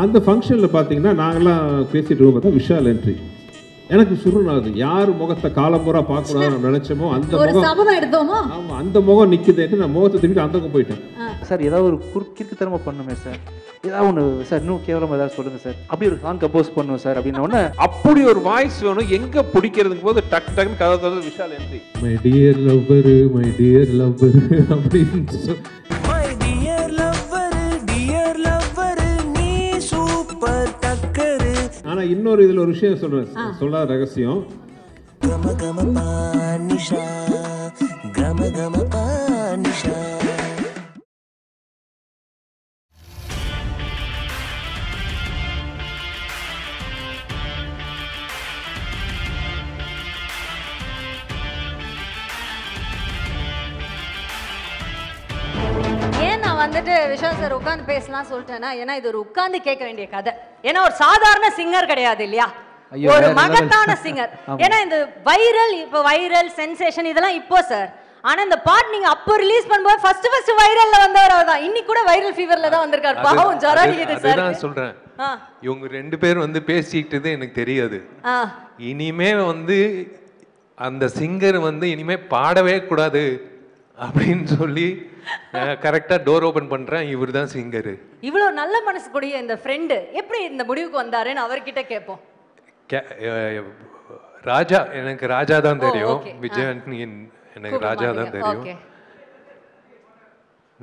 அந்த ஃபங்க்ஷனில் பார்த்தீங்கன்னா நாங்கள்லாம் பேசிட்டு இருக்கோம், பார்த்தா விஷால் என்ட்ரி. எனக்கு சுருணாது யார் முகத்தை காலம்பூரா பார்க்கக்கூடாதுன்னு நினைச்சோமோ அந்த முகம் எடுத்தோமோ ஆமாம் அந்த முகம் நிற்குதுன்ட்டு நான் முகத்தை தூக்கிட்டு அந்த பக்கம் போயிட்டேன். சார் ஏதாவது ஒரு கிறுக்குத்தனமா பண்ணுமே சார், ஏதாவது ஒன்று சார் இன்னும் கேவலமாக ஏதாவது சொல்லுங்க சார், அப்படி ஒரு சாங் கம்போஸ் பண்ணுவோம் சார் அப்படின்னோடனே அப்படி ஒரு வாய்ஸ் வேணும். எங்க பிடிக்கிறதுக்கு போது டக் டக்குன்னு கதை தந்து Vishal entry. My dear lover my dear lover அப்படின்னு ஆனால் இன்னொரு இதில் ஒரு விஷயம் சொல்கிறேன், சொல்லாத ரகசியம். வந்துட்டு விஷால் சார் உட்காந்து பேசலாம் சொல்லிட்டேன்னா, ஏன்னா இது ஒரு உட்காந்து கேட்க வேண்டிய கதை. ஏன்னா ஒரு சாதாரண சிங்கர் கிடையாது இல்லையா, ஒரு மகத்தான சிங்கர். ஏன்னா இந்த வைரல், இப்போ வைரல் சென்சேஷன் இதெல்லாம் இப்போ சார். ஆனா இந்த பாட் நீங்க அப்போ ரிலீஸ் பண்ணும்போது ஃபர்ஸ்ட் வைரல்ல வந்தவர் அவர் தான். இன்னைக்கு கூட வைரல் ஃபீவர்ல தான் வந்திருக்காரு. பாவம் ஜராலிது சார். நான் சொல்றேன், இவங்க ரெண்டு பேர் வந்து பேசிக்கிட்டது எனக்கு தெரியாது. இனிமே வந்து அந்த சிங்கர் வந்து இனிமே பாடவே கூடாது அப்படின்னு சொல்லி கரெக்டா டோர் ஓபன் பண்றேன். இவர் தான் சிங்கர். இவ்வளவு நல்ல மனசு கூடிய இந்த ஃப்ரெண்டு எப்படி இந்த முடிவுக்கு வந்தாருன்னு அவர்கிட்ட கேட்போம். ராஜா, எனக்கு ராஜா தான் தெரியும். விஜயன் எனக்கு ராஜா தான் தெரியும்.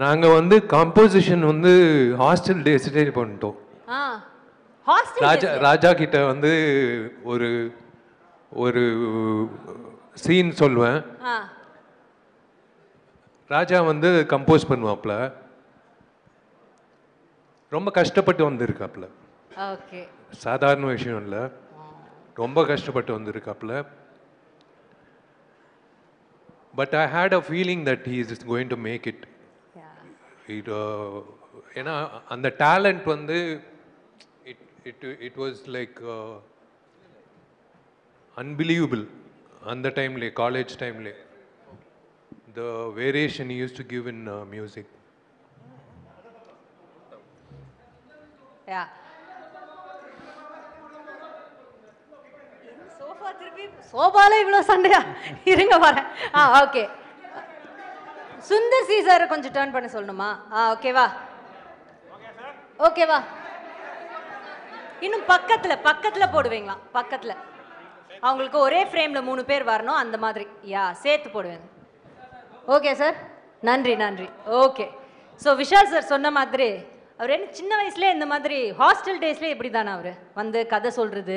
நாங்க வந்து கம்போசிஷன் வந்து ஹாஸ்டல் டேஸ்டே பண்ணிட்டோம். ராஜா கிட்ட வந்து ஒரு ஒரு சீன் சொல்லுவேன், ராஜா வந்து கம்போஸ் பண்ணுவாப்ல. ரொம்ப கஷ்டப்பட்டு வந்திருக்காப்ல, சாதாரண விஷயம் இல்லை, ரொம்ப கஷ்டப்பட்டு வந்திருக்காப்ல. But I had a feeling that he is going to make it. ஏன்னா அந்த டேலண்ட் வந்து இட் வாஸ் லைக் அன்பிலீவபிள். அந்த டைம்லேயே, காலேஜ் டைம்லேயே, the variation he used to give in music. Yeah. Sofa திருப்பி சோபால இவ்வளவு சண்டையா? இருங்க வரேன். ஓகே. சுந்தர் சி சார் கொஞ்சம் டர்ன் பண்ண சொல்லணுமா? ஓகேவா? ஓகேவா? இன்னும் பக்கத்துல போடுவீங்களா? பக்கத்துல அவங்களுக்கு ஒரே ஃப்ரேம்ல 3 பேர் வரணும், அந்த மாதிரி. சேர்த்து போடுவேன். ஓகே சார், நன்றி நன்றி. ஓகே, ஸோ விஷால் சார் சொன்ன மாதிரி அவர் என்ன சின்ன வயசுலேயே இந்த மாதிரி ஹாஸ்டல் டேஸ்லேயே எப்படி தானே அவர் வந்து கதை சொல்றது,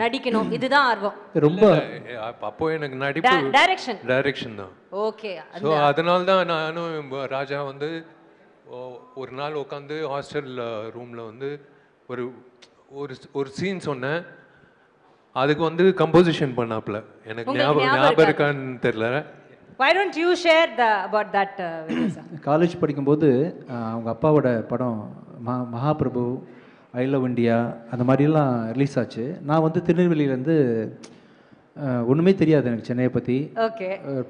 நடிக்கணும், இதுதான் ஆர்வம் ரொம்ப. அப்போ எனக்கு நடிப்பு டைரக்ஷன் தான். ஓகே, ஸோ அதனால தான் நானும் ராஜா வந்து ஒரு நாள் உட்காந்து ஹாஸ்டல் ரூமில் வந்து ஒரு ஒரு சீன் சொன்னேன். அதுக்கு வந்து கம்போசிஷன் பண்ணாப்புல. எனக்கு ஞாபகம் இருக்கான்னு தெரியல. Why don't you share about that, Vijay? College படிக்கும்போது அவங்க அப்பாவோட படம் மகாபிரபு, ஐ லவ் இண்டியா அந்த மாதிரிலாம் ரிலீஸ் ஆச்சு. நான் வந்து திருநெல்வேலியிலேருந்து ஒன்றுமே தெரியாது எனக்கு சென்னையை பற்றி.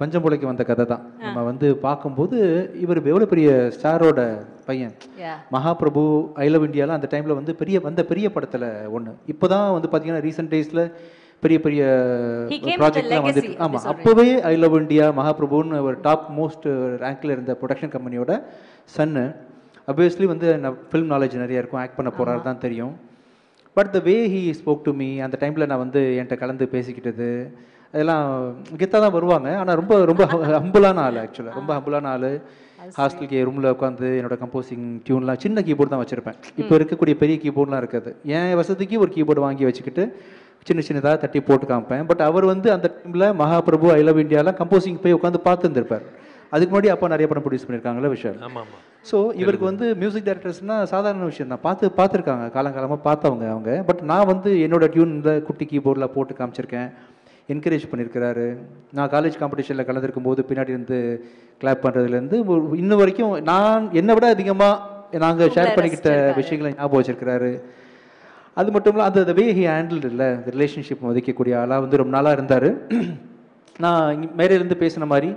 பஞ்சம்புலைக்கு வந்த கதை தான். நம்ம வந்து பார்க்கும்போது இவர் எவ்வளோ பெரிய ஸ்டாரோட பையன். மகாபிரபு, ஐ லவ் இண்டியாலாம் அந்த டைமில் வந்து பெரிய படத்தில் ஒன்று. இப்போ தான் வந்து பார்த்தீங்கன்னா ரீசெண்ட் டேஸில் பெரிய பெரிய ப்ராஜெக்ட்லாம் வந்துட்டு. ஆமாம், அப்போவே ஐ லவ் இண்டியா, மகாபிரபுன்னு ஒரு டாப் மோஸ்ட் ரேங்கில் இருந்த ப்ரொடக்ஷன் கம்பெனியோட சன்னு. அப்வியஸ்லி வந்து ஃபிலிம் நாலேஜ் நிறைய இருக்கும், ஆக்ட் பண்ண போகிறாரு தான் தெரியும். But the way he spoke to me, அந்த டைமில் நான் வந்து என்கிட்ட கலந்து பேசிக்கிட்டது அதெல்லாம் கெத்தாக தான் வருவாங்க. ஆனால் ரொம்ப ரொம்ப ஹம்புளான ஆள், ஆக்சுவலாக ரொம்ப ஹம்புளான ஆள். ஹாஸ்டலுக்கு ரூமில் உட்காந்து என்னோட கம்போசிங் டியூன்லாம் சின்ன கீபோர்டு தான் வச்சுருப்பேன். இப்போ இருக்கக்கூடிய பெரிய கீபோர்ட்லாம் இருக்காது. என் வசதிக்கு ஒரு கீபோர்டு வாங்கி வச்சுக்கிட்டு சின்னதாக தட்டி போட்டு காமிப்பேன். பட் அவர் வந்து அந்த டைமில் மகாபிரபு, ஐ லவ் இண்டியாலாம் கம்போசிங் போய் உட்காந்து பார்த்துருந்துருப்பார். அதுக்கு முன்னாடி அப்பா நிறைய படம் ப்ரொடியூஸ் பண்ணியிருக்காங்களே விஷால். ஸோ இவருக்கு வந்து மியூசிக் டைரக்டர்ஸ்னால் சாதாரண விஷயம் தான், பார்த்துருக்காங்க, காலங்காலமாக பார்த்தவங்க அவங்க. பட் நான் வந்து என்னோட டியூனில் குட்டி கீபோர்டில் போட்டு காமிச்சிருக்கேன், என்கரேஜ் பண்ணியிருக்கிறாரு. நான் காலேஜ் காம்படிஷனில் கலந்துருக்கும் போது பின்னாடி இருந்து கிளாப் பண்ணுறதுலேருந்து இன்ன வரைக்கும் நான் என்னை விட அதிகமாக நாங்கள் ஷேர் பண்ணிக்கிட்ட விஷயங்களை ஞாபகம் வச்சிருக்கிறாரு. அது மட்டும் இல்லை, அந்த வே ஹி ஹேண்டில் இல்லை ரிலேஷன்ஷிப் மதிக்கக்கூடிய ஆளாக வந்து ரொம்ப நாளாக இருந்தார். நான் மேலேருந்து பேசின மாதிரி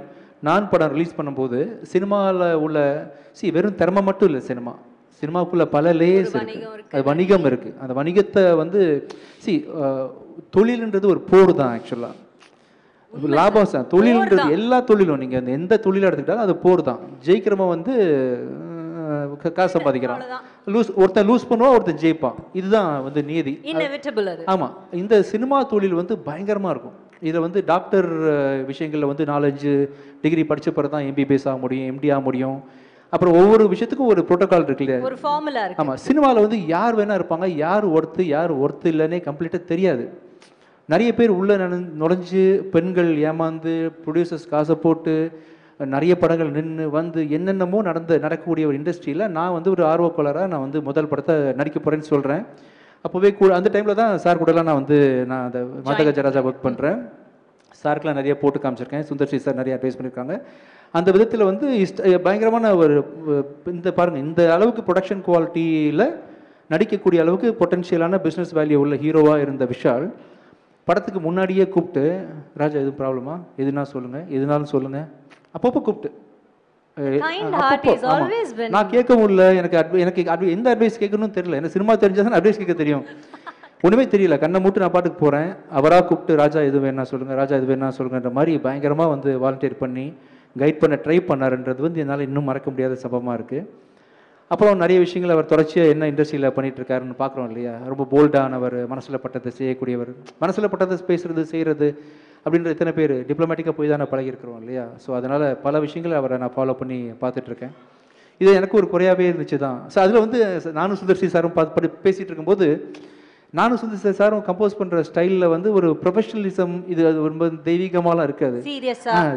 நான் படம் ரிலீஸ் பண்ணும்போது சினிமாவில் உள்ள வெறும் திறமை மட்டும் இல்லை, சினிமாவுக்குள்ள பல லேயர்ஸ் இருக்கு, அது வணிகம் இருக்கு. அந்த வணிகத்தை வந்து தொழில்ன்றது ஒரு போர் தான் ஆக்சுவலாக. லாபம் சார் தொழில்ன்றது எல்லா தொழிலும் நீங்கள் அந்த எந்த தொழிலை எடுத்துக்கிட்டாலும் அது போர் தான். ஜெயிக்கிறவன் வந்து காசு சம்பாதிக்கிறான், ஒருத்தன் லூஸ் பண்ணுவான், ஒருத்தன் ஜெயிப்பான். இதுதான் வந்து நீதி. ஆமாம், இந்த சினிமா தொழில் வந்து பயங்கரமாக இருக்கும். இதில் வந்து டாக்டர் விஷயங்களில் வந்து 4-5 டிகிரி படித்த பிறகு தான் MBBS ஆக முடியும், MD ஆக முடியும். அப்புறம் ஒவ்வொரு விஷயத்துக்கும் ஒரு ப்ரோட்டோகால் இருக்குல்ல, ஒரு ஃபார்முலா இருக்கு. ஆமாம், சினிமாவில் வந்து யார் வேணா இருப்பாங்க, யார் ஒர்த்து இல்லைன்னே கம்ப்ளீட்டாக தெரியாது. நிறைய பேர் உள்ளே நுழைஞ்சு பெண்கள் ஏமாந்து ப்ரொடியூசர்ஸ் காசை போட்டு நிறைய படங்கள் நின்று வந்து என்னென்னமோ நடக்கக்கூடிய ஒரு இண்டஸ்ட்ரியில் நான் வந்து ஒரு ஆர்வக்கோளராக நான் வந்து முதல் படத்தை நடிக்க போகிறேன்னு சொல்கிறேன். அப்போவே அந்த டைமில் தான் சார் கூடலாம் நான் அந்த மாதகஜராஜா ஒர்க் பண்ணுறேன். சாருக்கெலாம் நிறைய போட்டு காமிச்சிருக்கேன், சுந்தர்சி சார் நிறைய அட்வைஸ் பண்ணியிருக்காங்க. அந்த விதத்தில் வந்து பயங்கரமான ஒரு இந்த பாருங்கள், இந்த அளவுக்கு ப்ரொடக்ஷன் குவாலிட்டியில் நடிக்கக்கூடிய அளவுக்கு பொட்டன்ஷியலான பிஸ்னஸ் வேல்யூ உள்ள ஹீரோவாக இருந்த விஷால் படத்துக்கு முன்னாடியே கூப்பிட்டு, ராஜா எதுவும் ப்ராப்ளமா, எதுனா சொல்லுங்கள், எதுனாலும் சொல்லுங்கள், அப்பப்போ கூப்பிட்டு நான் கேட்க முடியல, எனக்கு எந்த அட்வைஸ் கேட்கணும்னு தெரியல, எனக்கு சினிமா தெரிஞ்சாதான் அட்வைஸ் கேட்க தெரியும், ஒன்றுமே தெரியல, கண்ணை மூட்டு நான் பாட்டுக்கு போகிறேன். அவராக கூப்பிட்டு ராஜா எது வேணா சொல்லுங்கள், ராஜா எது வேணா சொல்லுங்கன்ற மாதிரி பயங்கரமாக வந்து வாலண்டியர் பண்ணி கைட் பண்ண ட்ரை பண்ணாருன்றது வந்து என்னால் இன்னும் மறக்க முடியாத சம்பவமாக இருக்குது. அப்புறம் நிறைய விஷயங்கள் அவர் தொடர்ச்சியாக என்ன இண்டஸ்ட்ரியில் பண்ணிட்டு இருக்காருன்னு பார்க்குறோம் இல்லையா. ரொம்ப போல்டானவர், மனசில் பட்டதை செய்யக்கூடியவர், மனசில் பட்டதை பேசுறது செய்கிறது அப்படின்ற எத்தனை பேர் டிப்ளமேட்டிக்காக போய் தான் பழகிருக்கிறோம் இல்லையா. ஸோ அதனால் பல விஷயங்களை அவரை நான் ஃபாலோ பண்ணி பார்த்துட்ருக்கேன். இது எனக்கு ஒரு குறையாகவே இருந்துச்சு தான். ஸோ அதில் வந்து நானும் சுந்தர்சி சாரும் பேசிகிட்டு இருக்கும்போது நானும் சுந்தர்சி சாரும் கம்போஸ் பண்ணுற ஸ்டைலில் வந்து ஒரு ப்ரொஃபஷனலிசம், இது அது ரொம்ப தெய்வீகமாலாம் இருக்காது.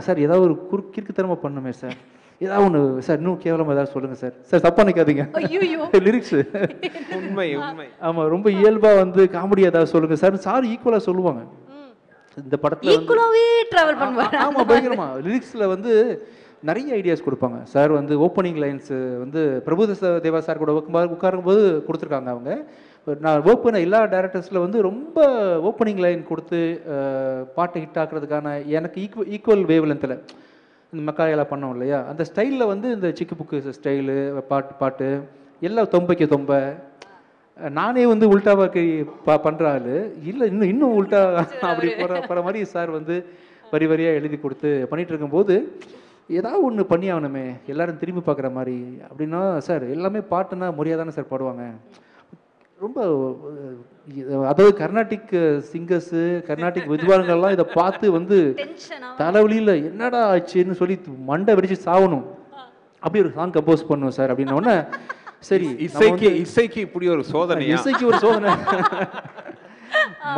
சார் ஏதாவது ஒரு கிறுக்குத்தனமாக பண்ணுமே சார், ஏதாவது ஒன்று சார், இன்னும் கேவலமாக ஏதாவது சொல்லுங்கள் சார், சார் தப்பாக நினைக்காதீங்க லிரிக்ஸு உண்மை உண்மை. ஆமாம், ரொம்ப இயல்பாக வந்து காமெடி ஏதாவது சொல்லுங்கள் சார், சார் ஈக்குவலாக சொல்லுவாங்க. இந்த படத்தில் ஆமாம் பயங்கரமா லிரிக்ஸில் வந்து நிறைய ஐடியாஸ் கொடுப்பாங்க. சார் வந்து ஓப்பனிங் லைன்ஸு வந்து பிரபுதேவா சார் கூட உட்காரும்போது கொடுத்துருக்காங்க. அவங்க நான் ஒர்க் பண்ண எல்லா டேரக்டர்ஸில் வந்து ரொம்ப ஓப்பனிங் லைன் கொடுத்து பாட்டை ஹிட் ஆக்குறதுக்கான எனக்கு ஈக்குவல் வேவ் லென்த்தில் இந்த மக்காயெல்லாம் பண்ணோம் இல்லையா, அந்த ஸ்டைலில் வந்து இந்த சிக்கு புக்கு ஸ்டைலு பாட்டு எல்லாம் தொம்பைக்கு தொம்ப நானே வந்து உல்டாவாக்கி பண்ணுற ஆள் இல்லை, இன்னும் உல்டா அப்படி போகிற மாதிரி சார் வந்து வரியாக எழுதி கொடுத்து பண்ணிகிட்டு இருக்கும்போது ஏதாவது ஒன்று பண்ணி ஆகணுமே, எல்லாரும் திரும்பி பார்க்குற மாதிரி அப்படின்னா, சார் எல்லாமே பாட்டுன்னா முறையாக தானே சார் பாடுவாங்க. ரொம்ப அதாவது கர்நாடிக் சிங்கர்ஸு கர்நாடிக் வித்வான்கள்லாம் இதை பார்த்து வந்து தலைவலியில் என்னடா ஆச்சுன்னு சொல்லி மண்டை வெடிச்சு சாகணும், அப்படி ஒரு சாங் கம்போஸ் பண்ணுவோம் சார் அப்படின்னோடனே சரி இசைக்கு இப்படி ஒரு சோதனை, இசைக்கு ஒரு சோதனை,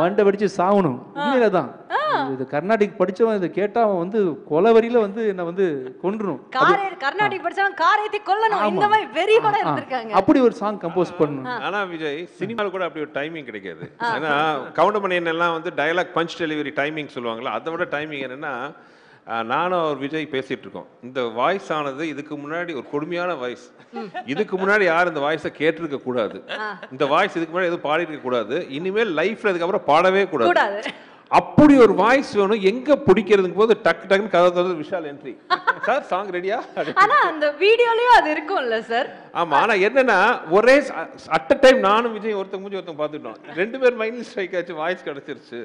மண்டை வெடிச்சு சாகணும். உண்மையில தான் இது கர்நாடிக் படிச்சவன் இதை கேட்டா அவன் வந்து கொலவரியில வந்து என்ன வந்து கொன்றணும், கர்நாடிக் படிச்சவன் காரியத்தை கொல்லணும், இந்த மாதிரி வெறி கூட இருந்திருக்காங்க. அப்படி ஒரு சாங் கம்போஸ் பண்ணணும். ஆனா விஜய் சினிமால கூட அப்படி ஒரு டைமிங் கிடைக்காது. ஏன்னா கவுண்டமணியன் எல்லாம் வந்து டயலாக் பஞ்ச் டெலிவரி டைமிங் சொல்லுவாங்களா, அதை விட டைமிங் என்னன்னா, நானும் அவர் விஜய் பேசிட்டு இருக்கோம், இந்த வாய்ஸ் ஆனது இதுக்கு முன்னாடி ஒரு கொடுமையான வாய்ஸ், இதுக்கு முன்னாடி யாரும் இந்த வாய்ஸை கேட்டிருக்க கூடாது, இந்த வாய்ஸ் இதுக்கு முன்னாடி எதுவும் பாடி இருக்க கூடாது, இனிமேல் லைஃப்ல இதுக்கப்புறம் பாடவே கூடாது, அப்படி ஒரு வாய்ஸ் வேணும். எங்க பிடிக்கிறதுக்கு போது டக்கு டக்குன்னு கதை தவிர விஷால் என்ட்ரி, சார் சாங் ரெடியா, ஆனா அந்த வீடியோலயும் அது இருக்கும்ல சார். ஆமா, ஆனா என்னன்னா ஒரே அட் அ டைம் நானும் விஜய் ஒருத்தங்க மூஞ்சி ஒருத்தங்க பார்த்துட்டோம், 2 பேர் மைண்ட்ல ஸ்ட்ரைக் ஆச்சு, வாய்ஸ் கிடைச்சிருச்சு.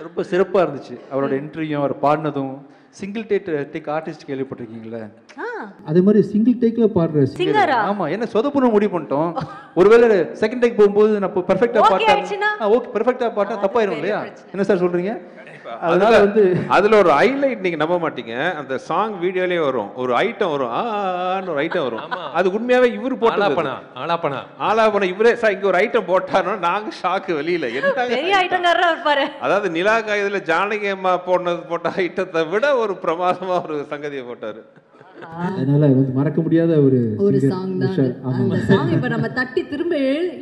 ரொம்ப சிறப்பாக இருந்துச்சு அவரோட என்ட்ரியும் அவர் பாடினதும். சிங்கிள் டேக் ஆர்டிஸ்ட் கேள்விப்பட்டிருக்கீங்களா, அதே மாதிரி சிங்கிள் டேக்ல பாடுற சிங்கர். ஆமா, என்ன சொதப்புன்னு முடிவு பண்ணிட்டோம், ஒருவேளை செகண்ட் டேக் போகும்போது நான் பெர்ஃபெக்ட்டா பாட்டா ஓகே பெர்ஃபெக்ட்டா பாட்டா தப்பாயிரும் இல்லையா, என்ன சார் சொல்றீங்க. அதனால வந்து அதுல ஒரு ஹைலைட் நீங்க நம்ப மாட்டீங்க, அந்த சாங் வீடியோலயே வரும் ஒரு ஐட்டம் வரும், ஒரு ஐட்டம் வரும், அது உண்மையாவே இவரு போட்டு ஆலாபனா இவரே சார் இங்க ஒரு ஐட்டம் போட்டாரோ நாங்க ஷாக்கு வெளியில என்ன பெரிய ஐட்டம்காரரா இருப்பாரு. அதாவது நிலா காயதுல ஜானகி அம்மா போட்ட ஐட்டத்தை விட ஒரு பிரமாதமா ஒரு சங்கதியை போட்டாரு. அதனால வந்து மறக்க முடியாத ஒரு சாங் தான் அந்த சாங். இப்ப நம்ம தட்டி திரும்ப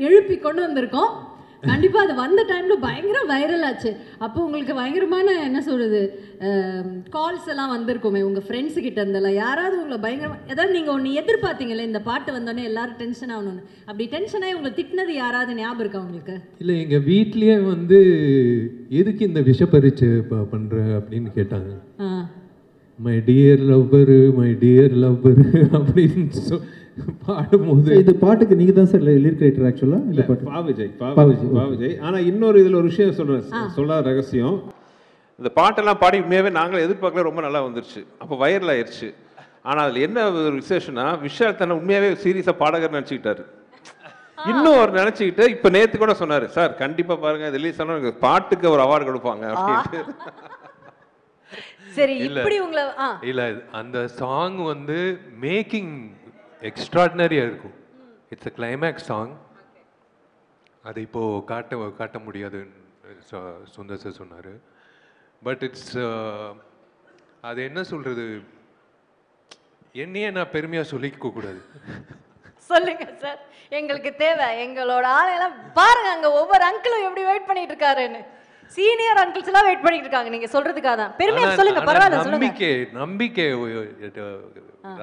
எழுப்பி கொண்டு வந்திருக்கோம். கண்டிப்பா அது வந்த டைம்ல பயங்கர வைரல் ஆச்சு. அப்போ உங்களுக்கு பயங்கரமான என்ன சொல்றது கால்ஸ் எல்லாம் வந்திருக்குமே உங்க ஃப்ரெண்ட்ஸ் கிட்ட இருந்தெல்லாம், யாராவது உங்களை பயங்கரமா ஏதாவது நீங்க ஒன்று எதிர்பார்த்தீங்களே இந்த பாட்டு வந்தோடனே எல்லாரும் டென்ஷன் ஆகணும்னு, அப்படி டென்ஷன் ஆகி உங்களை திட்டினது யாராவது ஞாபகம் இருக்கா உங்களுக்கு? இல்லை, எங்கள் வீட்லேயே வந்து எதுக்கு இந்த விஷப்பரிச்சு பண்ணுற அப்படின்னு கேட்டாங்க. மை டியர் லவ்வரு அப்படின்னு பாடும்போது இது பாட்டுக்கு நீங்கள் தான் சார் லிரிக் ரைட்டர் ஆக்சுவலாக இந்த இல்லை பாட்டு பாவிஜய். ஆனால் இன்னொரு இதில் ஒரு விஷயம் சொல்கிறேன், சொல்லாத ரகசியம். இந்த பாட்டெல்லாம் பாடி உண்மையாகவே நாங்களும் எதிர்பார்க்கல, ரொம்ப நல்லா வந்துருச்சு. அப்போ வைரல் ஆயிடுச்சு. ஆனால் அதில் என்ன ஒரு விசேஷம்னா, விஷால் தன்னை உண்மையாகவே சீரியஸாக பாடகர் நினச்சிக்கிட்டாரு. இன்னும் அவர் நினச்சிக்கிட்டு இப்போ நேற்று கூட சொன்னார், சார் கண்டிப்பாக பாருங்கள் ரிலீஸ் ஆனால் பாட்டுக்கு ஒரு அவார்டு கொடுப்பாங்க அப்படின்ட்டு. சரி, இப்படி உங்களை இல்ல அந்த சாங் வந்து மேக்கிங் எக்ஸ்ட்ராடினரியா இருக்கும். It's a climax song. அது இப்போ காட்ட முடியாதுன்னு சுந்தர் சார் சொன்னாரு. பட் இட்ஸ் அது என்ன சொல்றது, என்னையே நான் பெருமையா சொல்லிக்க கூடாது. சொல்லுங்க சார், எங்களுக்கு தேவை. எங்களோட ஆளையெல்லாம் பாருங்க, அங்க ஒவ்வொரு அங்கிளும் எப்படி வெயிட் பண்ணிட்டு இருக்காருன்னு. சீனியர் அங்கிள்ஸ் எல்லாம் வெயிட் பண்ணிட்டு இருக்காங்க நீங்க சொல்றதுக்காக தான். பெருமையா சொல்லுங்க, பரவாயில்ல சொல்லுங்க. நம்பிக்கை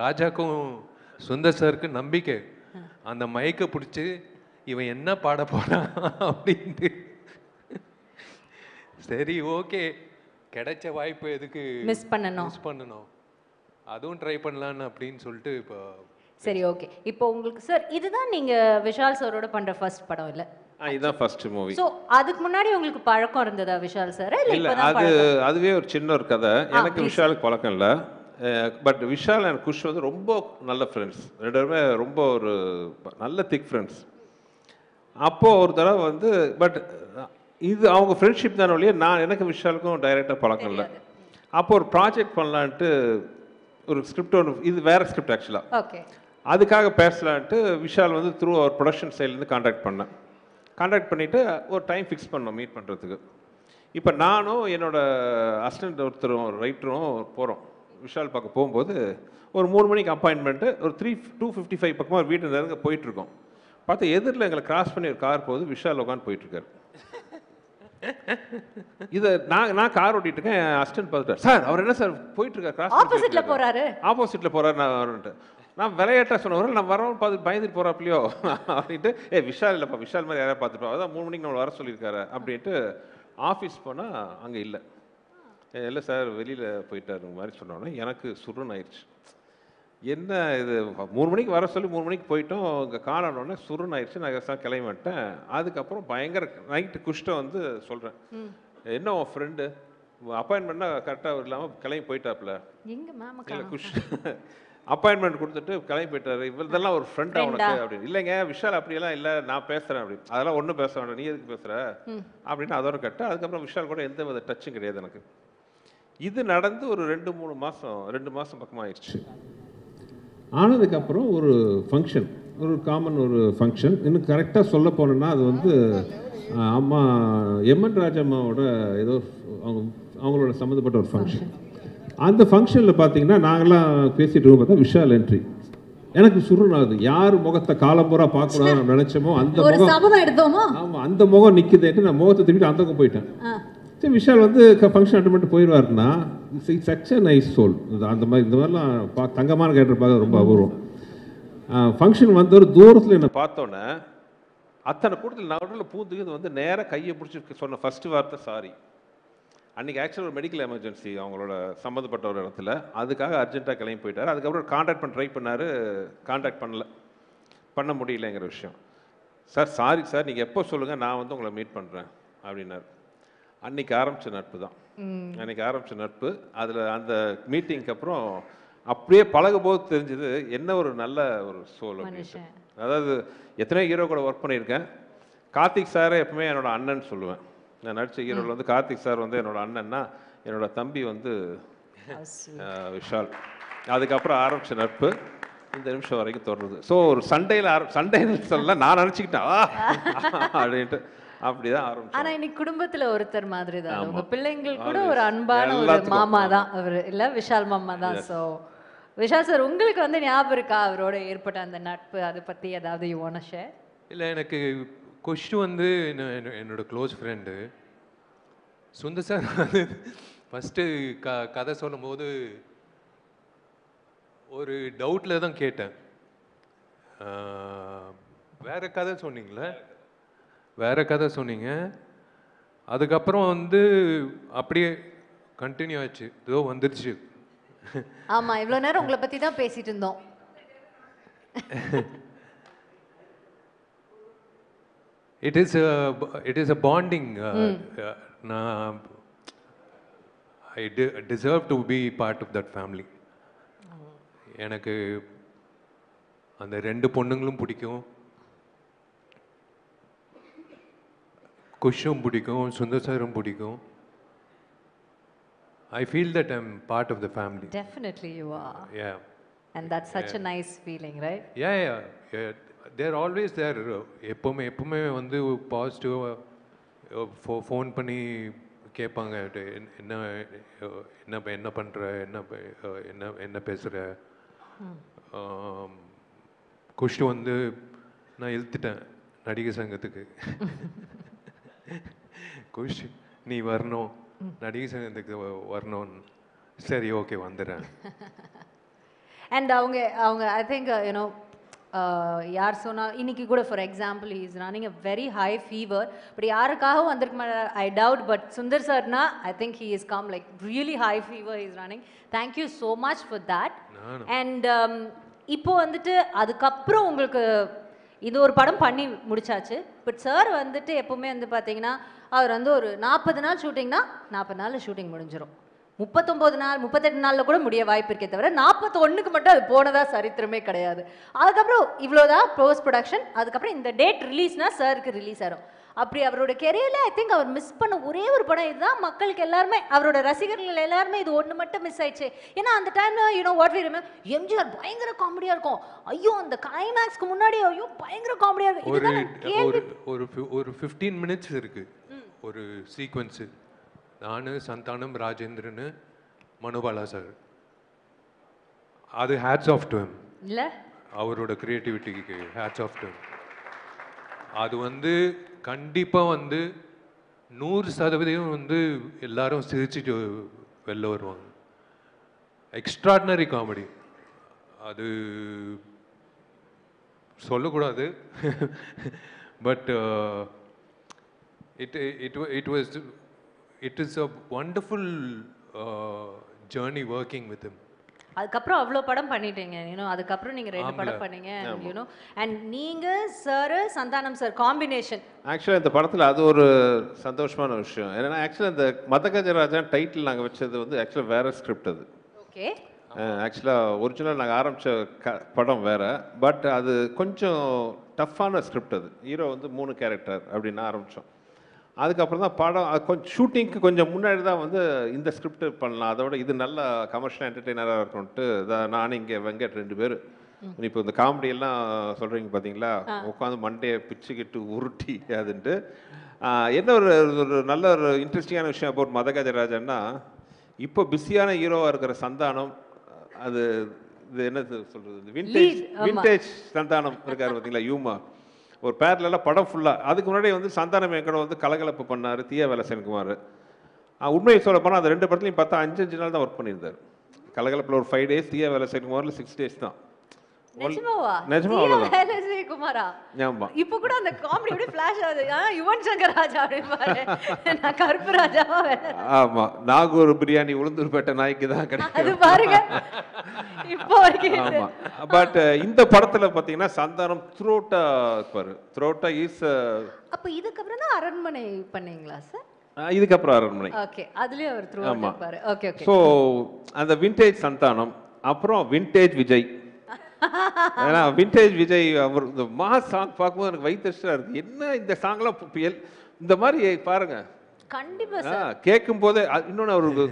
ராஜாக்கும் சுந்தர் சாருக்கு நம்பிக்கை. அந்த மைக்கை பிடிச்சி இவன் என்ன பாட போறான் அப்படின்ட்டு. சரி ஓகே, கிடைச்ச வாய்ப்பு எதுக்கு மிஸ் பண்ணணும், அதுவும் ட்ரை பண்ணலான்னு அப்படின்னு சொல்லிட்டு இப்போ. சரி ஓகே, இப்போ உங்களுக்கு சார் இதுதான் நீங்க விஷால் சாரோட பண்ற ஃபர்ஸ்ட் படம் இல்ல? இதுதான் ஃபர்ஸ்ட் மூவி. சோ அதுக்கு முன்னாடி உங்களுக்கு பழக்கம் இருந்ததா விஷால் சார்? இல்ல, அதுவே ஒரு சின்ன ஒரு கதை. எனக்கு விஷாலுக்கு பழக்கம் இல்லை. பட் விஷால் அண்ட் குஷ் வந்து ரொம்ப நல்ல ஃப்ரெண்ட்ஸ், ரெண்டு பேருமே ரொம்ப ஒரு நல்ல திக் ஃப்ரெண்ட்ஸ். அப்போது ஒரு தடவை வந்து பட் இது அவங்க ஃப்ரெண்ட்ஷிப் தானே ஒழிய எனக்கு விஷாலுக்கும் டைரெக்டாக பழக்கம் இல்லை. அப்போ ஒரு ப்ராஜெக்ட் பண்ணலான்ட்டு ஒரு ஸ்கிரிப்ட் ஒன்று, இது வேறு ஸ்கிரிப்ட் ஆக்சுவலாக. ஓகே, அதுக்காக பேசலான்ட்டு விஷால் வந்து த்ரூ அவர் ப்ரொடக்ஷன் சைட்லேருந்து கான்டாக்ட் பண்ணிவிட்டு ஒரு டைம் ஃபிக்ஸ் பண்ணோம் மீட் பண்ணுறதுக்கு. இப்போ நானும் என்னோட அசிஸ்டன்ட் ஒருத்தரும் ரைட்டரும் போகிறோம். விஷால் பார்க்க போகும்போது ஒரு 3 மணிக்கு அப்பாயின்மெண்ட்டு, ஒரு 2:55 பக்கமாக ஒரு வீட்டு நெருங்க போயிட்டுருக்கோம். பார்த்து எதிரில் எங்களை கிராஸ் பண்ணி ஒரு கார் போகுது, விஷால் உட்காந்து போயிட்டுருக்காரு. இதை நான் கார் ஓட்டிட்டு இருக்கேன், என் அசிஸ்டன்ட் பார்த்துட்டார், சார் அவர் என்ன சார் போயிட்டுருக்காரு, கிராஸ் ஆப்போசிட்டில் போகிறாரு. நான் விளையாட்டாக சொன்னவர், நான் வரவன் பார்த்து பயந்துட்டு போகிறாப்லையோ அப்படின்ட்டு, விஷால் இல்லைப்பா, விஷால் மாதிரி யாராவது பார்த்துப்பா, அதான் 3 மணிக்கு நம்மளை வர சொல்லியிருக்காரு அப்படின்ட்டு ஆஃபீஸ் போனால் அங்கே இல்லை சார் வெளியில் போயிட்டாரு மாதிரி சொன்னோன்னே எனக்கு சுருன்னு ஆயிடுச்சு. என்ன இது 3 மணிக்கு வர சொல்லி 3 மணிக்கு போயிட்டோம், இங்கே காணணுன்னே சுருன்னு ஆயிடுச்சு. நான் கிளம்பி வந்துட்டேன். அதுக்கப்புறம் பயங்கர நைட்டு குஷ்ட வந்து சொல்கிறேன், என்ன உன் ஃப்ரெண்டு அப்பாயின்மெண்ட்னா கரெக்டாக இல்லாமல் கிளம்பி போயிட்டாப்புல. இல்லை குஷ் அப்பாயின்மெண்ட் கொடுத்துட்டு கிளம்பி போயிட்டாரு, இவர்தெல்லாம் ஒரு ஃப்ரெண்டா உனக்கு அப்படின்னு. இல்லைங்க விஷால் அப்படியெல்லாம் இல்லை, நான் பேசுகிறேன் அப்படின்னு. அதெல்லாம் ஒன்றும் பேச வேண்டாம், நீ எதுக்கு பேசுகிற அப்படின்னு அதோட கட்ட. அதுக்கப்புறம் விஷால் கூட எந்த வித டச்சும் கிடையாது எனக்கு. இது நடந்து ஒரு 2 மாதம் பக்கமாக ஆயிடுச்சு. ஆனதுக்கப்புறம் ஒரு ஃபங்க்ஷன், ஒரு காமன் ஒரு ஃபங்க்ஷன், இன்னும் கரெக்டாக சொல்ல போனோன்னா அது வந்து அம்மா எம்என் ராஜம்மாவோட ஏதோ அவங்களோட சம்மந்தப்பட்ட ஒரு ஃபங்க்ஷன். அந்த ஃபங்க்ஷனில் பார்த்தீங்கன்னா நாங்கள்லாம் பேசிகிட்டு இருக்கோம், பார்த்தா விஷால் என்ட்ரி. எனக்கு சுருணாது, யார் முகத்தை காலம்பூரா பார்க்கக்கூடாதுன்னு நினச்சோமோ அந்த முகம், ஆமாம் அந்த முகம் நிற்குதுன்ட்டு நான் முகத்தை திருப்பிட்டு அந்த பக்கம் போயிட்டேன். சரி விஷால் வந்து ஃபங்க்ஷன் அட்டன் பண்ணிட்டு போயிடுவாருன்னா, சச் அ நைஸ் சோல். அந்த மாதிரி இந்த மாதிரிலாம் தங்கமான கேரக்டர் பார்க்க ரொம்ப அபூர்வம். ஃபங்க்ஷன் வந்து ஒரு தூரத்தில் என்னை பார்த்தோன்னே அத்தனை கூட்டத்தில் நடுவில் பூந்துக்கு வந்து நேராக கையை பிடிச்சி சொன்ன ஃபர்ஸ்ட் வார்த்தை சாரி. அன்றைக்கி ஆக்சுவலாக ஒரு மெடிக்கல் எமர்ஜென்சி அவங்களோட சம்மந்தப்பட்ட ஒரு இடத்துல, அதுக்காக அர்ஜென்ட்டாக கிளம்பி போயிட்டார். அதுக்கப்புறம் கான்டாக்ட் பண்ண ட்ரை பண்ணார், கான்டாக்ட் பண்ண முடியலைங்கிற விஷயம். சார் சாரி சார், நீங்கள் எப்போ சொல்லுங்கள், நான் வந்து உங்களை மீட் பண்ணுறேன் அப்படின்னாரு. அன்றைக்கி ஆரம்பித்த நட்பு தான், அன்றைக்கி ஆரம்பித்த நட்பு. அதில் அந்த மீட்டிங்க்கு அப்புறம் அப்படியே பழகும் போது தெரிஞ்சது என்ன ஒரு நல்ல ஒரு சோல் அப்படின்னு. அதாவது எத்தனையோ ஹீரோ கூட ஒர்க் பண்ணியிருக்கேன். கார்த்திக் சாரை எப்பவுமே என்னோட அண்ணன் சொல்லுவேன். நான் நடித்த ஹீரோவில் வந்து கார்த்திக் சார் வந்து என்னோட அண்ணன்னா, என்னோட தம்பி வந்து விஷால். அதுக்கப்புறம் ஆரம்பித்த நட்பு இந்த நிமிஷம் வரைக்கும் தொடருது. ஸோ ஒரு சண்டேன்னு சொல்லலாம் நான் நினச்சிக்கிட்டேன் அப்படின்ட்டு அப்படிதான் ஆரம்பிச்சோம். ஆனா இன்னைக்கு குடும்பத்துல ஒருத்தர் மாதிரி தான், உங்க பிள்ளைங்கள் கூட ஒரு அன்பான ஒரு மாமா தான் அவர், இல்ல விஷால் மாமா தான். ஸோ விஷால் சார் உங்களுக்கு வந்து ஞாபகம் இருக்கா அவரோட ஏற்பட்ட அந்த நட்பு, அதை பத்தி ஏதாவது யூ வாண்ட் டு ஷேர்? இல்லை, எனக்கு குஷ் வந்து என்னோட க்ளோஸ் ஃப்ரெண்டு. சுந்தர் சார் வந்து ஃபஸ்ட்டு கதை சொல்லும் போது ஒரு டவுட்டில் தான் கேட்டேன், வேற கதை சொன்னீங்களே, வேற கதை சொன்னீங்க. அதுக்கப்புறம் வந்து அப்படியே கண்டினியூ ஆச்சு, ஏதோ வந்துருச்சு. ஆமா, இவ்வளோ நேரம் உங்களை பற்றி தான் பேசிட்டு இருந்தோம். It is a bonding. I deserve to be part of that family. எனக்கு அந்த ரெண்டு பொண்ணுங்களும் பிடிக்கும், குஷும் பிடிக்கும், சுந்தர் சாரும் பிடிக்கும். I feel that I'm part of the family. Definitely you are. Yeah. And that's such a nice feeling, right? Yeah. They're always there. எப்பவுமே வந்து பாசிட்டிவாக ஃபோன் பண்ணி கேட்பாங்க, என்ன பண்ணுற, என்ன பேசுகிற. குஷ்டு வந்து நான் இழுத்துட்டேன் நடிகர் சங்கத்துக்கு. குஷ் நீ வரணும், நடிகர் சங்கத்துக்கு வரணும். சரி ஓகே வந்துடுறேன். அண்ட் அவங்க ஐ திங்க் யூனோ யார் சொன்னால் இன்னைக்கு கூட for example is running a very high fever. But யாருக்காகவும் வந்திருக்க மாட்டார் ஐ டவுட். பட் சுந்தர் சார்னா I think he is come like really high fever is running. Thank you so much for that. And இப்போ வந்துட்டு அதுக்கப்புறம் உங்களுக்கு இது ஒரு படம் பண்ணி முடிச்சாச்சு. பட் சார் வந்துட்டு எப்போவுமே வந்து பார்த்தீங்கன்னா அவர் வந்து ஒரு 40 நாள் ஷூட்டிங்னா 40 நாளில் ஷூட்டிங் முடிஞ்சிடும். 39 நாள் 38 நாளில் கூட முடிய வாய்ப்பு இருக்கே தவிர 41க்கு மட்டும் அது போனதா சரித்திரமே கிடையாது. அதுக்கப்புறம் இவ்வளோதான் போஸ்ட் ப்ரொடக்ஷன். அதுக்கப்புறம் இந்த டேட் ரிலீஸ்னா சாருக்கு ரிலீஸ் ஆகும். அப்படி அவரோட கெரியரில் ஐ திங்க் அவர் மிஸ் பண்ண ஒரே ஒரு படம் இதுதான். மக்களுக்கு எல்லாருமே அவரோட ரசிகர்கள் எல்லாருமே இது ஒன்று மட்டும் மிஸ் ஆயிடுச்சு. ஏன்னா அந்த டைமில் you know what we remember MGR பயங்கர காமெடியாக இருக்கும். ஐயோ அந்த கிளைமேக்ஸ்க்கு முன்னாடி ஐயோ பயங்கர காமெடியாக இருக்கும். ஒரு 15 minutes இருக்கு ஒரு சீக்வன்ஸு. நான் சந்தானம் ராஜேந்திரன் மனோபாலா சார். அது ஹேட்ஸ் ஆஃப் டு ஹிம். இல்லை அவரோட கிரியேட்டிவிட்டிக்கு ஹேட்ஸ் ஆஃப் டு ஹிம். அது வந்து கண்டிப்பாக வந்து 100% வந்து எல்லாரும் சிரிச்சுட்டு வெளில வருவாங்க. Extraordinary comedy. அது சொல்லக்கூடாது. But it is a wonderful journey working with him. அதுக்கப்புறம் அவ்வளோ படம் பண்ணிட்டீங்க யூனோ. அதுக்கப்புறம் நீங்கள் 2 படம் பண்ணீங்க யூனோ. அண்ட் நீங்கள் சார் சந்தானம் சார் காம்பினேஷன் ஆக்சுவலாக இந்த படத்தில் அது ஒரு சந்தோஷமான விஷயம். ஏன்னா ஆக்சுவலாக இந்த மதகஜராஜா டைட்டில் நாங்கள் வச்சது வந்து ஆக்சுவலாக வேறு ஸ்கிரிப்ட். அது ஓகே. ஆக்சுவலாக ஒரிஜினல் நாங்கள் ஆரம்பித்த படம் வேறு. பட் அது கொஞ்சம் டஃப்பான ஸ்கிரிப்ட். அது ஹீரோ வந்து 3 கேரக்டர் அப்படின்னு ஆரம்பித்தோம். அதுக்கப்புறம் தான் படம் கொஞ்சம் ஷூட்டிங்க்கு கொஞ்சம் முன்னாடி தான் வந்து இந்த ஸ்கிரிப்ட் பண்ணலாம், அதோட இது நல்ல கமர்ஷியல் என்டர்டெய்னராக இருக்கும்ட்டு நானும் இங்கே வெங்கட் 2 பேர் இப்போ இந்த காமெடியெல்லாம் சொல்கிறீங்க பார்த்தீங்களா, உட்காந்து மண்டையை பிச்சுக்கிட்டு உருட்டி அதுன்ட்டு. என்ன ஒரு நல்ல ஒரு இன்ட்ரெஸ்டிங்கான விஷயம் அபவுட் மதகஜராஜன்னா, இப்போ பிஸியான ஹீரோவாக இருக்கிற சந்தானம், அது இது என்ன சொல்கிறது, விண்டேஜ் சந்தானம் இருக்கார் பார்த்தீங்களா, யூமா ஒரு பேர்லாம் படம் ஃபுல்லாக. அதுக்கு முன்னாடி வந்து சந்தானம் எங்கட வந்து கலகலப்பு பண்ணார் தியா வேலசன்குமார். உண்மையை சொல்ல போனால் அந்த 2 படத்துலையும் பார்த்தா 5 நாள் தான் ஒர்க் பண்ணியிருந்தார். கலகலப்பில் ஒரு 5 days, தியா வேலசன்குமாரில் 6 days தான். நிஜமா குமாரா இப்போ கூட அந்த காமெடி அப்படியே ஃபிளாஷ் ஆகுது. யுவன் சங்கர் ராஜா அப்படிம்பாரு, நான் கருப்பு ராஜாவா வேற. ஆமா, நாகூர் பிரியாணி உளுந்தூர்பேட்டை நாய்க்கு தான் கிடைக்கும் அது பாருங்க இப்போ வரைக்கும். ஆமா, பட் இந்த படத்துல பாத்தீங்கன்னா சந்தானம் த்ரோட்டா இருப்பாரு. த்ரோட்டா இஸ் அப்ப இதுக்கப்புறம் தான் அரண்மனை பண்ணீங்களா சார்? இதுக்கப்புறம் அரண்மனை. ஓகே, அதுலயே அவர் த்ரோட்டா இருப்பாரு. Okay okay. சோ அந்த விண்டேஜ் சந்தானம், அப்புறம் விண்டேஜ் விஜய். ஏன்னா விண்டேஜ் விஜய் அவர் இந்த மாஸ் சாங் பார்க்கும்போது எனக்கு வைத்தறிச்சலா இருக்கு. என்ன இந்த சாங்லாம் இந்த மாதிரி பாருங்க, கண்டிப்பா சார் கேட்கும் போதே. இன்னொன்று அவருக்கு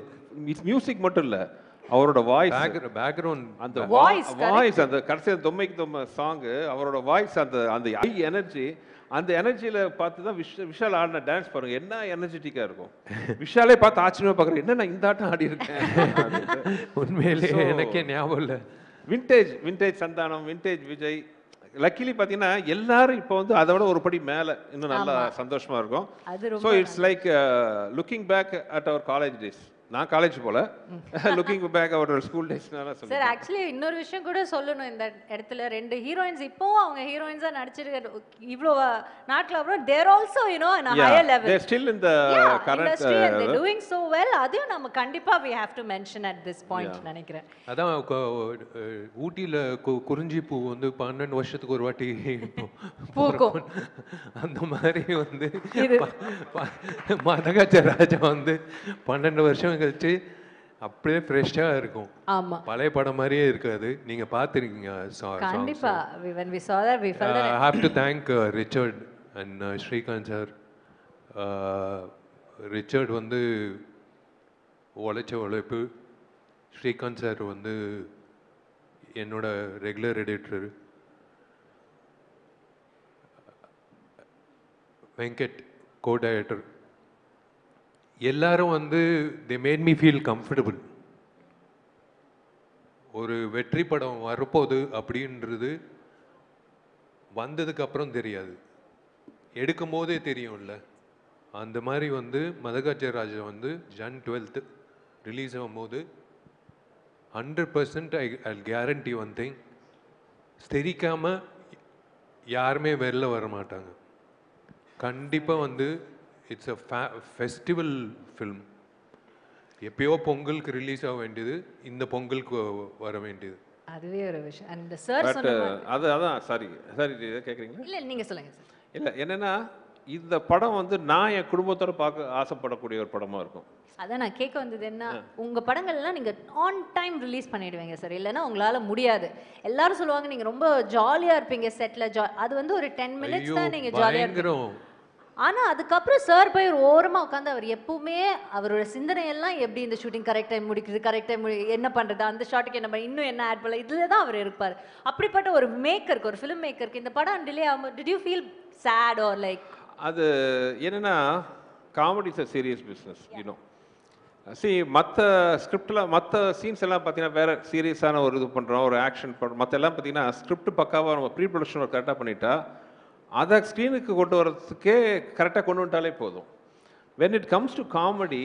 மியூசிக் மட்டும் இல்ல, அவரோட வாய்ஸ், பேக்ரவுண்ட், அந்த வாய்ஸ், அந்த கடைசியில் தொம்மைக்கு தொம்மை சாங், அவரோட வாய்ஸ், அந்த ஹை எனர்ஜி, அந்த எனர்ஜியில பார்த்து தான் விஷால் ஆடின டான்ஸ் பாருங்க, என்ன எனர்ஜெட்டிக்கா இருக்கும். விஷாலே பார்த்து ஆச்சரியமா பார்க்குறேன், என்ன நான் இந்த ஆட்டம் ஆடி இருக்கேன். உண்மையிலேயே எனக்கே ஞாபகம் இல்லை. Vintage Santhanam, vintage Vijay. Luckily பார்த்தீங்கன்னா எல்லாரும் இப்போ வந்து அதை விட ஒரு படி மேலே இன்னும் நல்லா சந்தோஷமா இருக்கும். So it's like looking back at our college days. நான் காலேஜ் போல லுக்கிங் பேக் அவரோட ஸ்கூல் டேஸ்னால சார் சொல்லுங்க. ஆக்சுவலி இன்னொரு விஷயம் கூட சொல்லணும் இந்த இடத்துல. 2 ஹீரோயின்ஸ் இப்போவும் அவங்க ஹீரோயின்ஸா நடிச்சிருக்க இவ்வளோ நாட்கள் அப்புறம் there also you know on higher level. They're still in the current industry and they're doing so well. அதையும் நம்ம கண்டிப்பா we have to mention at this point நினைக்கிறேன். அதான் ஊட்டியில் குறிஞ்சி பூ வந்து 12 வருஷத்துக்கு ஒரு வாட்டி பூக்கும். அந்த மாதிரி வந்து மதகஜ ராஜா வந்து 12 வருஷம் கழிச்சு அப்படியே ஃப்ரெஷ்ஷாக இருக்கும். ஆமா பழைய படம் மாதிரியே இருக்காது. நீங்க பார்த்துருக்கீங்க. கண்டிப்பா when we saw that we felt that I have to thank Richard and Srikanth sir. Richard வந்து உழைச்ச உழைப்பு, ஸ்ரீகாந்த் சார் வந்து என்னோட regular editor, Venkat co director, எல்லாரும் வந்து they made me feel comfortable. ஒரு வெற்றி படம் வரப்போகுது அப்படின்றது வந்ததுக்கு அப்புறம் தெரியாது, எடுக்கும் போதே தெரியும்ல. அந்த மாதிரி வந்து மதகஜ ராஜா வந்து Jan 12th ரிலீஸ் ஆகும்போது 100% ஐ கேரண்டி ஒன் திங், தெரிக்காமல் யாருமே வெளில வர மாட்டாங்க. கண்டிப்பாக வந்து இட்ஸ் அ ஃபெஸ்டிவல் ஃபில்ம். எப்பயோ பொங்கலுக்கு ரிலீஸ் ஆக வேண்டியது இந்த பொங்கலுக்கு வர வேண்டியது. அதுவே ஒரு விஷயம். அந்த சார் சொன்ன அதான் சாரி கேட்குறீங்களா? இல்ல நீங்க சொல்லுங்க சார். இல்லை என்னன்னா இந்த படம் வந்து நான் என் குடும்பத்தோட பார்க்க ஆசைப்படக்கூடிய ஒரு படமா இருக்கும். அதான் நான் கேட்க வந்தது என்ன, உங்க படங்கள்லாம் நீங்க ஆன் டைம் ரிலீஸ் பண்ணிடுவீங்க சார், இல்லைன்னா உங்களால முடியாது. எல்லாரும் சொல்லுவாங்க நீங்க ரொம்ப ஜாலியா இருப்பீங்க செட்ல. அது வந்து ஒரு 10 மினிட்ஸ் தான் நீங்க ஜாலியா இருப்பீங்க. ஆனா அதுக்கப்புறம் சார் போய் ஒரு ஓரமா உட்காந்து அவர் எப்பவுமே அவரோட சிந்தனையெல்லாம் எப்படி இந்த ஷூட்டிங் கரெக்ட் டைம் முடிக்கிறது, கரெக்ட் டைம் என்ன பண்றது, அந்த ஷாட்டுக்கு என்ன பண்ண, இன்னும் என்ன ஆட் பண்ணல, இதுல தான் அவர் இருப்பார். அப்படிப்பட்ட ஒரு மேக்கருக்கு, ஒரு ஃபிலிம் மேக்கருக்கு இந்த படம் டிலே ஆகும். Did you feel sad or like? அது என்னன்னா comedy is a serious business you know. மற்ற ஸ்கிரிப்டில் மற்ற சீன்ஸ் எல்லாம் பார்த்தீங்கன்னா வேறு சீரியஸான ஒரு இது பண்ணுறோம், ஒரு ஆக்ஷன் பண்ணுறோம். மற்ற எல்லாம் பார்த்தீங்கன்னா ஸ்கிரிப்ட் பக்காவாக நம்ம ப்ரீ ப்ரொடக்ஷன் ஒர்க் கரெக்டாக பண்ணிட்டா அதை ஸ்க்ரீனுக்கு கொண்டு வரதுக்கே கரெக்டாக கொண்டு வந்துட்டாலே போதும். When it comes to comedy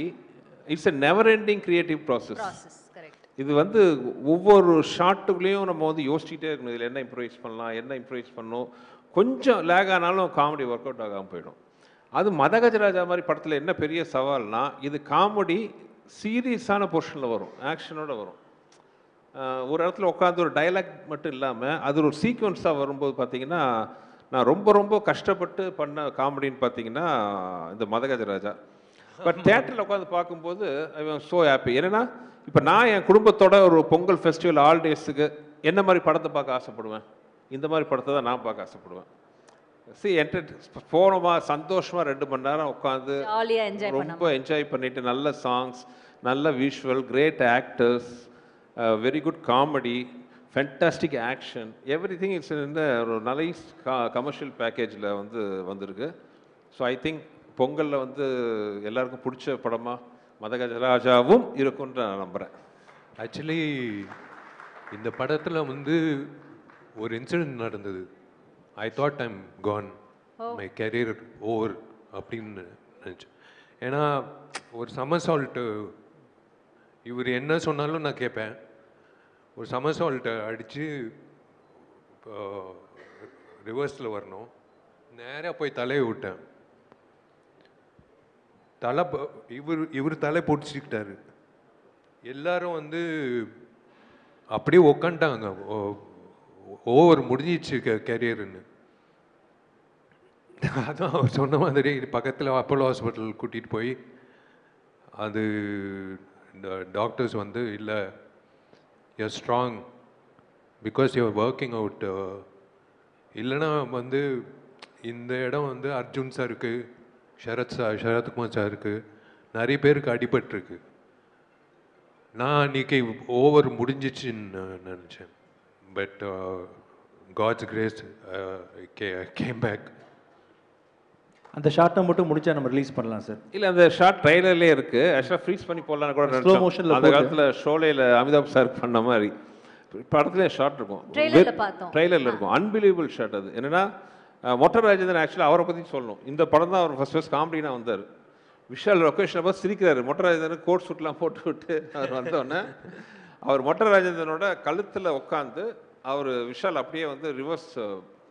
it's a never ending creative process. இது வந்து ஒவ்வொரு ஷாட்டுக்குள்ளேயும் நம்ம வந்து யோசிச்சுட்டே இருக்கணும், இதில் என்ன இம்ப்ரூவைஸ் பண்ணலாம், என்ன இம்ப்ரூவைஸ் பண்ணணும். கொஞ்சம் லேக் ஆனாலும் காமெடி ஒர்க் அவுட் ஆகாமல் போயிடும். அது மதகஜராஜா மாதிரி படத்தில் என்ன பெரிய சவால்னா, இது காமெடி சீரியஸான போர்ஷனில் வரும், ஆக்ஷனோட வரும். ஒரு இடத்துல உட்காந்து ஒரு டைலாக் மட்டும் இல்லாமல் அது ஒரு சீக்வன்ஸாக வரும்போது பார்த்தீங்கன்னா, நான் ரொம்ப ரொம்ப கஷ்டப்பட்டு பண்ண காமெடின்னு பார்த்தீங்கன்னா இந்த மதகஜராஜா. பட் தேட்டரில் உட்காந்து பார்க்கும்போது ஐ வாஸ் ஸோ ஹாப்பி. ஏன்னா இப்போ நான் என் குடும்பத்தோட ஒரு பொங்கல் ஃபெஸ்டிவல் ஆல் டேஸுக்கு என்ன மாதிரி படத்தை பார்க்க ஆசைப்படுவேன், இந்த மாதிரி படத்தை தான் நான் பார்க்க ஆசைப்படுவேன். போனோமா சந்தோஷமாக 2 மணி நேரம் உட்காந்து ரொம்ப என்ஜாய் பண்ணிட்டு, நல்ல சாங்ஸ், நல்ல visual, great actors, very good comedy, fantastic action, everything it's இந்த ஒரு நைஸ் கமர்ஷியல் பேக்கேஜில் வந்து வந்திருக்கு. ஸோ ஐ திங்க் பொங்கலில் வந்து எல்லாருக்கும் பிடிச்ச படமாக மதகஜராஜாவும் இருக்குன்னு நான் நம்புகிறேன். ஆக்சுவலி இந்த படத்தில் வந்து ஒரு இன்சிடென்ட் நடந்தது. I thought I'm gone, my career over அப்படின்னு நினச்சேன். ஏன்னா ஒரு சமர்சால்ட்டு இவர் என்ன சொன்னாலும் நான் கேட்பேன். ஒரு சமர்சால்ட்டை அடித்து ரிவர்ஸில் வரணும், நேராக போய் தலையை விட்டேன். இவர் தலை பிடிச்சிக்கிட்டாரு. எல்லாரும் வந்து அப்படியே உக்காண்டாங்க, ஓவர் முடிஞ்சிச்சு கெரியர்னு. அதான் அவர் சொன்ன மாதிரி பக்கத்தில் அப்போலோ ஹாஸ்பிட்டல் கூட்டிகிட்டு போய் அது டாக்டர்ஸ் வந்து இல்லை, you're strong because you're working out. இல்லைன்னா வந்து இந்த இடம் வந்து அர்ஜுன் சாருக்கு, சரத்குமார் சாருக்கு, நிறைய பேருக்கு அடிபட்டிருக்கு. நான் அன்றைக்கி ஓவர் முடிஞ்சிச்சுன்னு நினச்சேன். But God's grace came back. அந்த ஷார்ட்டை மட்டும் முடிச்சா நம்ம ரிலீஸ் பண்ணலாம் சார். இல்லை அந்த ஷார்ட் ட்ரைலர்லேயே இருக்குது. ஆக்சுவலாக ஃப்ரீஸ் பண்ணி போடலான்னு கூட நினைச்சோம். அந்த காலத்தில் ஷோலையில் அமிதாப் சார் பண்ண மாதிரி படத்துலேயே ஷார்ட் இருக்கும், ட்ரைலரில் இருக்கும். அன்பிலீவபிள் ஷார்ட் அது. என்னென்னா மொட்டை ராஜேந்திரன் ஆக்சுவலாக அவரை பற்றி சொல்லணும். இந்த படம் தான் அவர் ஃபர்ஸ்ட் காமெடினா வந்தார். விஷால் லொக்கேஷன் அப்போ சிரிக்கிறாரு. மொட்டை ராஜேந்திரன் கோட் சூட்லாம் போட்டு விட்டு அவர் வந்தோடனே அவர் மொட்டை ராஜேந்திரனோட கழுத்தில் உட்காந்து அவர் விஷால் அப்படியே வந்து ரிவர்ஸ்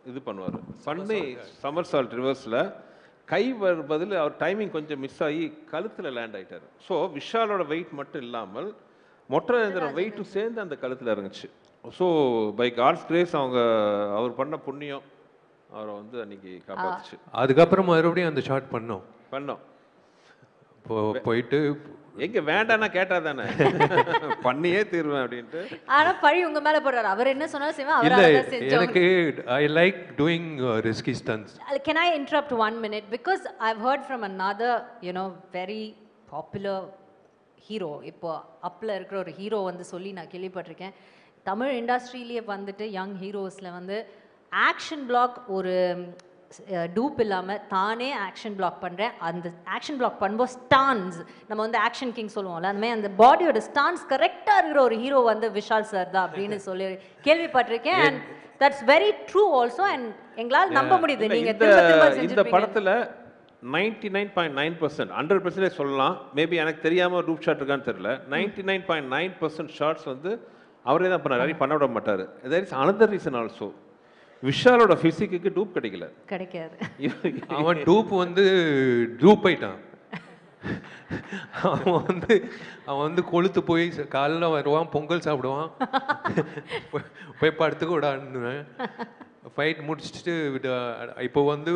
இது பண்ணுவார். பண்ணி சமர்சால்ட் ரிவர்ஸில் கை பதில் அவர் டைமிங் கொஞ்சம் மிஸ் ஆகி கழுத்தில் லேண்ட் ஆகிட்டார். ஸோ விஷாலோட வெயிட் மட்டும் இல்லாமல் மொட்டை ராஜேந்திரன் வெயிட்டும் சேர்ந்து அந்த கழுத்தில் இறங்குச்சு. ஸோ பை காட்ஸ் கிரேஸ் அவர் பண்ண புண்ணியம் அவரை வந்து அன்னைக்கு காப்பாத்துச்சு. அதுக்கப்புறம் மறுபடியும் அந்த ஷாட் பண்ணோம். போயிட்டு எங்க வேண்டாம்னா கேட்டா தானே பண்ணியே தீருவேன் அப்படின்ட்டு. ஆனா பழி உங்க மேல போடுறாரு. அவர் என்ன சொன்னாலும் செய்வேன். அவர் இல்ல அத செஞ்சோம். எனக்கு I like doing risky stunts. Can I interrupt 1 minute because I've heard from another very popular hero. இப்போ அப்ல இருக்கிற ஒரு ஹீரோ வந்து சொல்லி நான் கேள்விப்பட்டிருக்கேன். தமிழ் இண்டஸ்ட்ரியிலேயே வந்துட்டு யங் ஹீரோஸ்ல வந்து ஆக்ஷன் பிளாக் ஒரு டூப் இல்லாமல் தானே ஆக்ஷன் பிளாக் பண்ணுறேன். அந்த ஆக்ஷன் பிளாக் பண்ணும்போது ஸ்டான்ஸ் நம்ம வந்து ஆக்ஷன் கிங் சொல்லுவோம்ல, அந்த மாதிரி அந்த பாடியோட ஸ்டான்ஸ் கரெக்டாக இருக்கிற ஒரு ஹீரோ வந்து விஷால் சார் தான் அப்படின்னு சொல்லி கேள்விப்பட்டிருக்கேன். And that's very true also. And எங்களால் நம்ப முடியுது நீங்கள் இந்த படத்தில் 99.9% 100% சொல்லலாம். மேபி எனக்கு தெரியாமல் ரூப் ஷாட் இருக்கான்னு தெரியல. 99.9% ஷாட்ஸ் வந்து அவரே தான் பண்ணார். பண்ண விட மாட்டார். There is another reason also. விஷாலோட ஃபிசிக்கு டூப் கிடைக்காது. அவன் டூப் வந்து டூப் ஆயிட்டான். அவன் வந்து கொளுத்து போய் காலைல வருவான், பொங்கல் சாப்பிடுவான், போய் படுத்துக்க விடான்னுவேன். ஃபைட் முடிச்சுட்டு இப்போ வந்து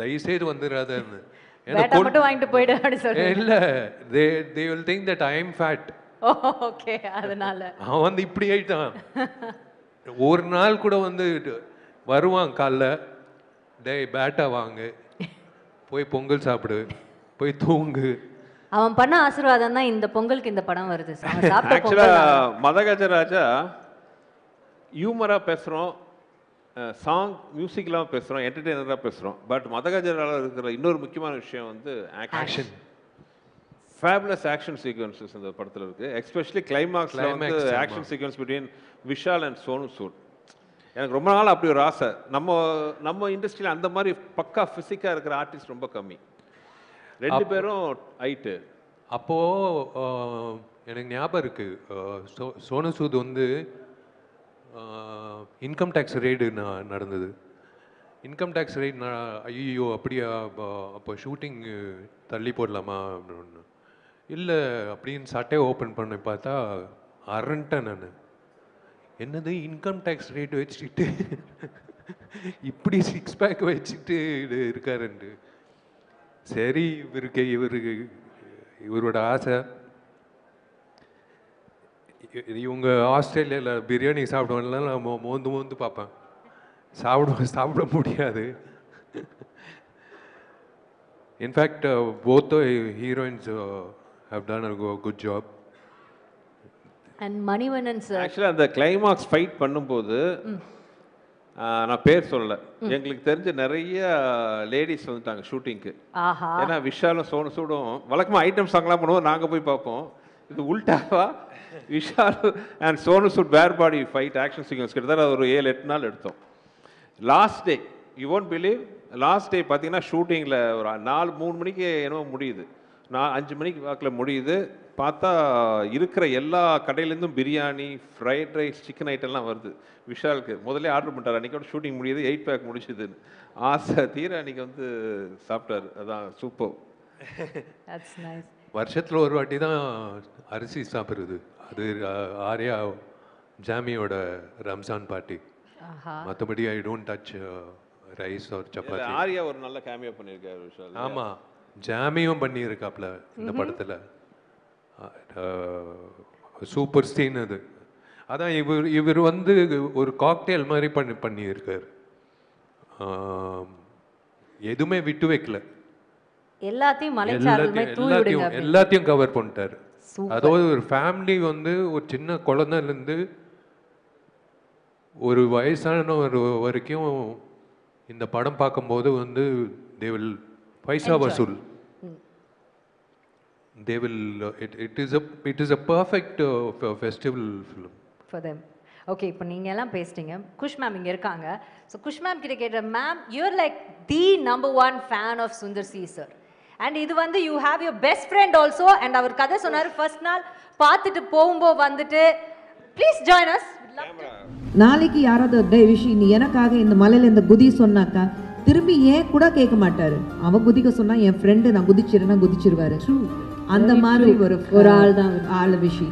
தயவுசெய்து வந்துடாதன்னு. இல்ல they will think that I am fat. Okay, அதனால அவன் வந்து இப்படி ஆயிட்டான். ஒரு நாள் கூட வந்து வருவான் காலைல, டேய் பேட்டா வாங்கு, போய் பொங்கல் சாப்பிடு, போய் தூங்கு. அவன் பண்ண ஆசீர்வாதம் தான் இந்த பொங்கலுக்கு இந்த படம் வருது. ஆக்சுவலா மதகஜராஜா ஹியூமரா பேசுறோம், சாங் மியூசிக்லாம் பேசுறோம், என்டர்டெய்னரா பேசுறோம். பட் மதகஜரால இருக்கிற இன்னொரு முக்கியமான விஷயம் வந்து ஆக்ஷன். ஃபேபுலஸ் ஆக்ஷன் சீக்வன்சஸ் இந்த படத்தில் இருக்குது. எஸ்பெஷலி கிளைமாக்ஸில் வந்து action sequence between Vishal and Sonu Sood. எனக்கு ரொம்ப நாள் அப்படி ஒரு ஆசை. நம்ம இண்டஸ்ட்ரியில் அந்த மாதிரி பக்கா ஃபிசிக்காக இருக்கிற ஆர்டிஸ்ட் ரொம்ப கம்மி. ரெண்டு பேரும் ஹைட்டு. அப்போது எனக்கு ஞாபகம் இருக்குது, சோனு சூத் வந்து இன்கம் டேக்ஸ் ரெய்டு நடந்தது. இன்கம் டேக்ஸ் ரெய்ட் ஐயோ அப்படியா, அப்போ ஷூட்டிங் தள்ளி போடலாமா அப்படின்னு. இல்லை அப்படின்னு சட்டையை ஓப்பன் பண்ணி பார்த்தா அரண்டேன் நான். என்னது இன்கம் டேக்ஸ் ரேட் வச்சுக்கிட்டு இப்படி 6 பேக் வச்சுக்கிட்டு இருக்காருண்டு. சரி, இவரோட ஆசை. இவங்க ஆஸ்திரேலியாவில் பிரியாணி சாப்பிடுவாங்கலாம் நான் மோந்து பார்ப்பேன். சாப்பிட முடியாது. In fact both the heroines have done a good job. And Manivannan sir, ஆக்சுவலாக அந்த கிளைமாக்ஸ் ஃபைட் பண்ணும்போது நான் பேர் சொல்லல, எங்களுக்கு தெரிஞ்ச நிறைய லேடிஸ் வந்துட்டாங்க ஷூட்டிங்க்கு. ஏன்னா விஷாலும் சோனு சூடும் வழக்கமாக ஐட்டம் சாங்லாம் பண்ணுவோம், நாங்கள் போய் பார்ப்போம். இது உல்டாவா Vishal and Sonu Sood where body fight action sequence கிட்டத்தட்ட ஒரு 7-8 நாள் எடுத்தோம். Last day you won't believe, last day பார்த்தீங்கன்னா ஷூட்டிங்கில் ஒரு 3 மணிக்கு என்னவோ முடியுது, 5 மணிக்கு வாக்கில் முடியுது. பார்த்தா இருக்கிற எல்லா கடையிலேருந்தும் பிரியாணி, ஃப்ரைட் ரைஸ், சிக்கன் ஐட்டம்லாம் வருது. விஷாலுக்கு முதல்ல ஆர்டர் பண்ணிட்டார். அன்றைக்கோட ஷூட்டிங் முடியுது, 8 பேக் முடிச்சுதுன்னு ஆசை தீர அன்றைக்கி வந்து சாப்பிட்டாரு. அதான் சூப்பர். வருஷத்தில் ஒரு வாட்டி தான் அரிசி சாப்பிட்றது. அது ஆர்யா ஜாமியோட ரம்ஜான் பார்ட்டி. மற்றபடி I don't touch rice or chapati. Arya ஒரு நல்ல கேமியோ பண்ணியிருக்காரு விஷால். ஆமாம், ஜாமியும் பண்ணியிருக்காப்ல இந்த படத்தில். சூப்பர் சீன் அது. அதான் இவர் வந்து ஒரு காக்டெயில் மாதிரி பண்ணியிருக்கார். எதுவுமே விட்டு வைக்கல, எல்லாத்தையும் கவர் பண்ணிட்டார். அதாவது ஒரு ஃபேமிலி வந்து ஒரு சின்ன குழந்தைலேருந்து ஒரு வயசானவர் வரைக்கும் இந்த படம் பார்க்கும்போது வந்து they will பைசா வசூல். They will it is a perfect festival film for them. Okay, இப்போ நீங்கள் எல்லாம் பேசிட்டீங்க. குஷ் மேம் இங்கே இருக்காங்க. ஸோ குஷ் மேம் கிட்ட கேட்ட, ma'am you're like the number 1 fan of Sundar C sir. And இது வந்து you have your best friend also. And அவர் கதை சொன்னார் ஃபர்ஸ்ட் நாள் பார்த்துட்டு போகும்போது வந்துட்டு ப்ளீஸ் ஜாயின் அஸ். நாளைக்கு யாராவது டே விஷி நீ எனக்காக இந்த மலையில இந்த குதி சொன்னாக்கா திரும்பி ஏன் கூட கேட்க மாட்டாரு. அவன் குதிக்க சொன்னா என் ஃப்ரெண்டு நான் குதிச்சிருவேன்னா குதிச்சிருவாரு. அந்த மாதிரி ஒரு ஆள் தான் ஆள் விஷி.